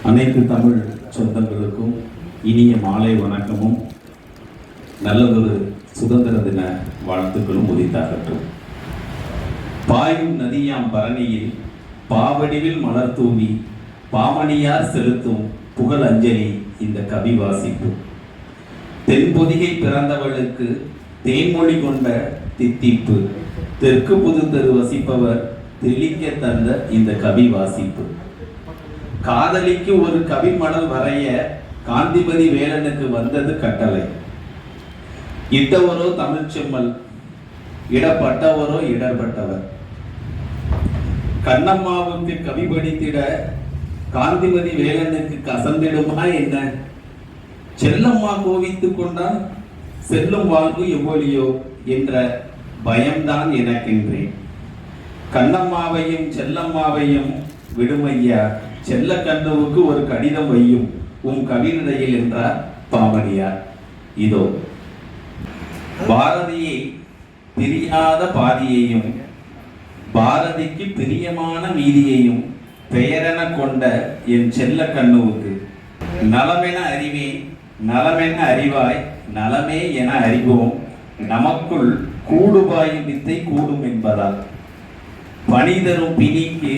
அனைத்து தமிழ் சொந்தங்களுக்கும் இனிய மாலை வணக்கமும் நல்லதொரு சுதந்திர தின வாழ்த்துக்களும் உரித்தாகட்டும். பாயும் நதியாம் பரணியில் பாவடிவில் மலர் தூவி பாமணியார் செலுத்தும் புகழ் அஞ்சலி இந்த கவி வாசிப்பு. தென்பொதிகை பிறந்தவளுக்கு தேன்மொழி கொண்ட தித்திப்பு தெற்கு புது தெரு வசிப்பவர் தெளிக்க தந்த இந்த கவி வாசிப்பு. காதலிக்கு ஒரு கவி மடல் வரைய காந்திமதி வேலனுக்கு வந்தது கட்டளை. இட்டவரோ தமிழ்ச்செம்மல், இடப்பட்டவரோ இடர்பட்டவர். கண்ணம்மாவுக்கு கவி படித்திட காந்திமதி வேலனுக்கு கசந்திடுமா என்ன? செல்லம்மா கோவித்துக் கொண்டால் செல்லும் வாழ்வு எவ்வளியோ என்ற பயம்தான் எனக்கென்றேன். கண்ணம்மாவையும் செல்லம்மாவையும் விடுமையா, செல்ல கண்ணுவுக்கு ஒரு கடிதம் வையும் உன் கவிதையில் என்றார் பாமணியார். இதோ பாரதியை பிரியாத பாதியையும் பாரதிக்கு பிரியமான மீதியையும் பெயரென கொண்ட என் செல்ல கண்ணுவுக்கு நலமென அறிவேன், நலமென அறிவாய், நலமே என அறிவோம், நமக்குள் கூடுபாயும் வித்தை கூடும் என்பதால் பணிதரும் பிணிக்கு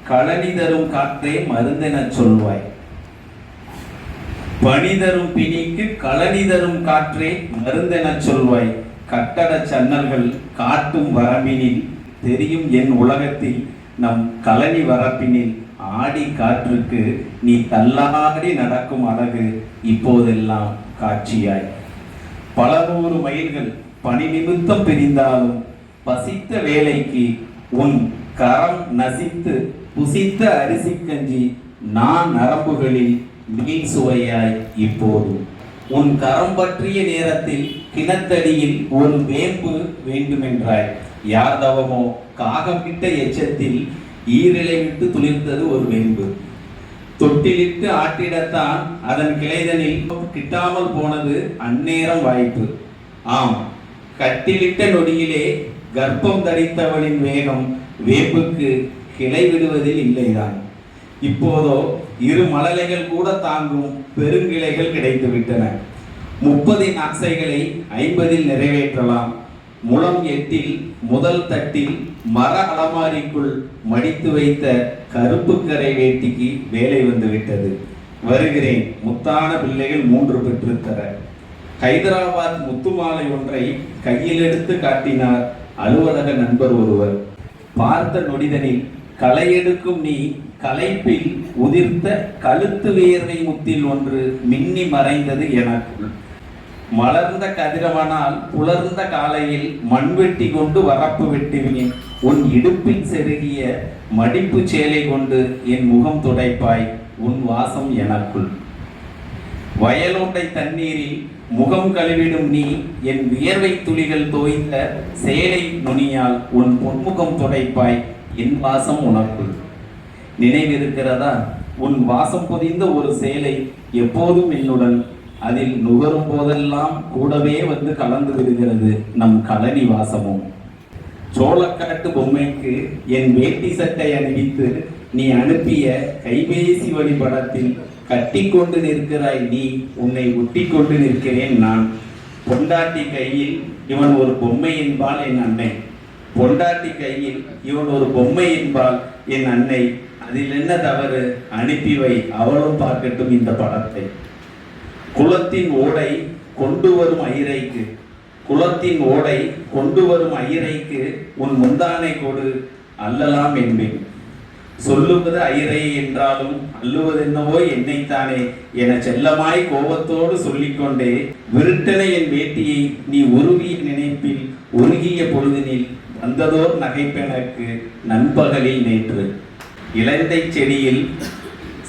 களனி தரும் காற்றே மருந்தென சொல்வாய். பணிதரும் பிணிக்கு களனி தரும் காற்றே மருந்தென சொல்வாய். கட்டட சன்னல்கள் காட்டும் வரம்பினில் தெரியும் என் உலகத்தில் நம் களனி வரப்பினில் ஆடி காற்றுக்கு நீ தள்ளாடி நடக்கும் அழகு இப்போதெல்லாம் காட்சியாய். பல நூறு மைல்கள் பணி நிமித்தம் பிரிந்தாலும் பசித்த வேலைக்கு உன் கரம் நசித்து புசித்த அரிசி கஞ்சி நான் நரம்புகளில் மீன் சுவையாய் இப்போது. உன் கரம் பற்றிய நேரத்தில் கிணத்தடியில் ஒரு வேம்பு வேண்டுமென்றாய். யார் தவமோ காகமிட்ட எச்சத்தில் ஈரலை விட்டு துளிர்த்தது ஒரு வேம்பு. தொட்டிலிட்டு ஆட்டிடத்தான் அதன் கிளைதனில் கிட்டாமல் போனது அந்நேரம் வாய்ப்பு. ஆம், கட்டிலிட்ட நொடியிலே கர்ப்பம் தரித்தவளின் வேகம் வேம்புக்கு கிளை விடுவதில் இல்லைதான். இப்போதோ இரு மழலைகள் கூட தாங்கும் பெருங்கிளைகள் கிடைத்து விட்டன. 30 ஆசைகளை 50 நிறைவேற்றலாம். முழம் 8 முதல் தட்டில் மர அலமாரிக்குள் மடித்து வைத்த கருப்பு கரை வேட்டிக்கு வேலை வந்து விட்டது. வருகிறேன், முத்தான பிள்ளைகள் 3 பெற்றுத்தர. ஹைதராபாத் முத்துமாலை ஒன்றை கையில் எடுத்து காட்டினார் அலுவலக நண்பர் ஒருவர். பார்த்த நொடிதனில் களையெடுக்கும் நீ களைப்பில் உதிர்த்த கழுத்து வேர்வை முத்தில் ஒன்று மின்னி மறைந்தது எனக்குள். மலர்ந்த கதிரவனால் புலர்ந்த காலையில் மண்வெட்டி கொண்டு வரப்பு வெட்டுவேன். உன் இடுப்பில் செருகிய மடிப்பு சேலை கொண்டு என் முகம் துடைப்பாய். உன் வாசம் எனக்குள். வயலோட்டை தண்ணீரில் முகம் கழுவிடும் நீ என் வியர்வை துளிகள் தோய்ந்த சேலை நுனியால் உன் பொன்முகம் துடைப்பாய். என் வாசம் உனக்குள். நினைவிருக்கிறதா? உன் வாசம் பொதிந்த ஒரு சேலை எப்போதும் என்னுடன். அதில் நுகரும் போதெல்லாம் கூடவே வந்து கலந்து விடுகிறது நம் களனி வாசமும். சோளக்காட்டு பொம்மைக்கு என் வேட்டி சட்டை அணிவித்து நீ அனுப்பிய கைபேசி வழிபடத்தில் கட்டி கொண்டு நிற்கிறாய் நீ, உன்னை ஒட்டி கொண்டு நிற்கிறேன் நான். பொண்டாட்டி கையில் இவன் ஒரு பொம்மை என்பாள் என் அன்னை. பொண்டாட்டி கையில் இவன் ஒரு பொம்மை என்பாள் என் அன்னை. அதில் என்ன தவறு? அனுப்பி வை, அவளும் பார்க்கட்டும் இந்த படத்தை. குளத்தின் ஓடை கொண்டு வரும் ஐரைக்கு, குளத்தின் ஓடை கொண்டு வரும் ஐரைக்கு உன் முந்தானை கொடு அல்லலாம் என்பேன். சொல்லுவது ஐரை என்றாலும் அல்லுவதென்னவோ என்னைத்தானே என செல்லமாய் கோபத்தோடு சொல்லிக்கொண்டே விருட்டனை என் வேட்டியை நீ உருகிய நினைப்பில் உருகிய பொழுதினில் வந்ததோர் நகைப்பெனக்கு நண்பகலில் நேற்று. இலந்தை செடியில்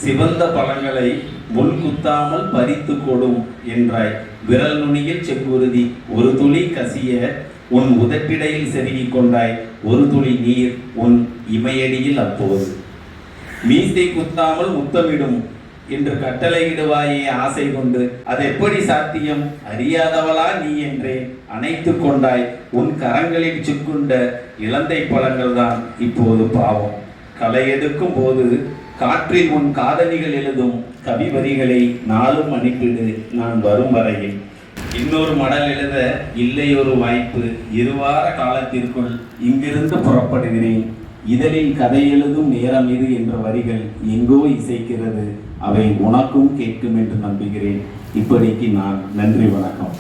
சிவந்த பழங்களை முள் குத்தாமல் பறித்து கொடும் என்றாய். விரல் நுனியில் செங்குருதி ஒரு துளி கசிய உன் உதட்டிடையில் செருகிக் கொண்டாய். ஒரு துளி நீர் உன் இமையடியில் அப்போது. மீசை குத்தாமல் முத்தமிடும் என்று கட்டளையிடுவாயே ஆசை கொண்டு, அது எப்படி சாத்தியம்? அறியாதவளா நீ என்றே அணைத்து கொண்டாய். உன் கரங்களில் சிக்குண்ட இலந்தை பழங்கள் தான் இப்போது பாவம். களை எடுக்கும் போது காற்றில் உன் காதலிகள் எழுதும் கவி வரிகளை நாளும் அனுப்பிடு நான் வரும் வரையில். இன்னொரு மடல் எழுத இல்லை ஒரு வாய்ப்பு, இருவார காலத்திற்குள் இங்கிருந்து புறப்படுகிறேன். இதழில் கதை எழுதும் நேரம் இது என்ற வரிகள் எங்கோ இசைக்கிறது, அவை உனக்கும் கேட்கும் என்று நம்புகிறேன். இப்படிக்கு நான் நன்றி, வணக்கம்.